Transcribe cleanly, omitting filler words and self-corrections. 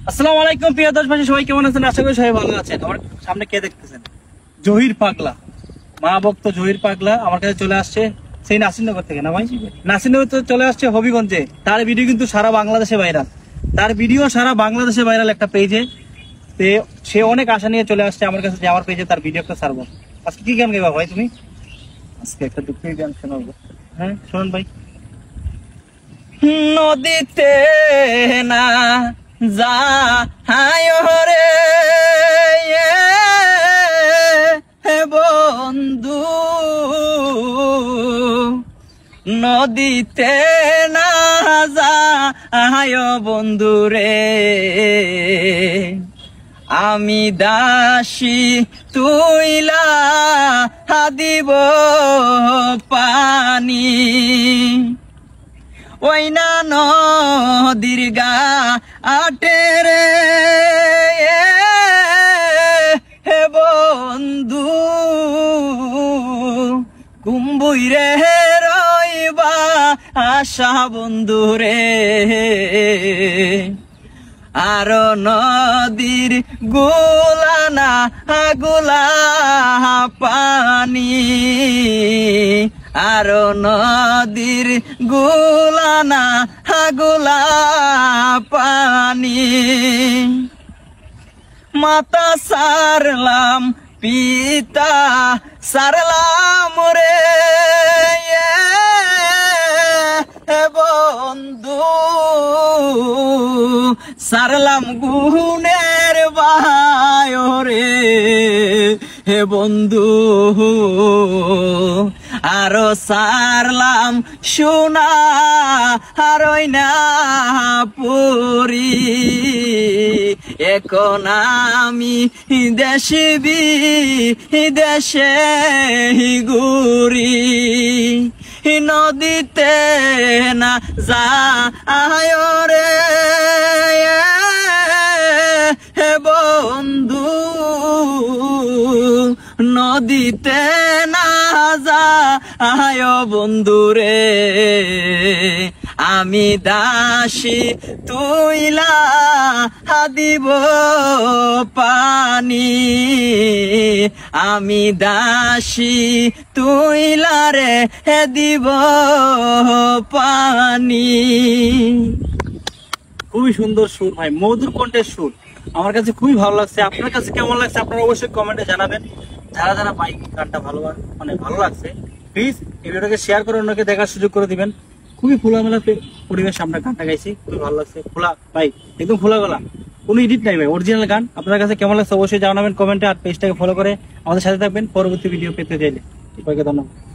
আসসালামু আলাইকুম প্রিয় দর্শক, সবাই কেমন আছেন? আশা করি সবাই ভালো আছেন। আমার সামনে কে দেখতেছেন? জহির পাগলা, মা ভক্ত জহির পাগলা আমার কাছে চলে আসছে সেই নাসিরনগর থেকে। না ভাই, নাসিরনগর থেকে চলে আসছে হবিগঞ্জে। তার ভিডিও কিন্তু সারা বাংলাদেশে ভাইরাল, তার ভিডিও সারা বাংলাদেশে ভাইরাল একটা পেজে। সে অনেক আশা নিয়ে চলে আসছে আমার কাছে যে আমার পেজে তার ভিডিও একটা ছাড়বো। আজকে কি গান গাইবা ভাই তুমি? আজকে একটা দুঃখের গান শোনাবো। হ্যাঁ শুনুন ভাই। নদীতে না যা রে বন্ধু, নদীতে না যা বন্ধু রে, আমি দাসী তুইলা দিব পানি, ওই না নদীর গা আটে রে হে বন্ধু, কুম্বুই রে রইবা আশা বন্ধু রে, আর নদীর গুলানা গুলা পানি, আর নদীর গুলানা গুলা পানি, মাতা সারলাম পিতা সারলাম রে বন্ধু, সারলাম গুণের বায় রে হে বন্ধু, আরো সারলাম সোনা আরই না পুরি, এখন আমি দেশে দেশে ঘুরি, নদীতে না যা রে হে বন্ধু, নদীতে না যা বন্ধু রে, আমি দাসী তুইলা দিব পানি, আমি দাসী তুইলা রে দিব পানি। খুবই সুন্দর সুর ভাই, মধুর কণ্ঠের সুর, আমার কাছে খুবই ভালো লাগছে। আপনার কাছে কেমন লাগছে আপনারা অবশ্যই কমেন্টে জানাবেন। যারা যারা ভাই গানটা ভালো মানে ভালো লাগছে প্লিজ এই ভিডিওটাকে শেয়ার করে অন্যকে দেখার সুযোগ করে দিবেন। খুবই খোলামেলা পরিবেশ আমরা গানটা গাইছি, খুবই ভালো লাগছে। খোলা ভাই, একদম খোলা গলা, কোনো এডিট নাই ভাই, অরিজিনাল গান। আপনার কাছে কেমন লাগছে অবশ্যই জানাবেন কমেন্টে, আর পেজটাকে ফলো করে আমাদের সাথে থাকবেন পরবর্তী ভিডিও পেতে চাইলে। সবাইকে ধন্যবাদ।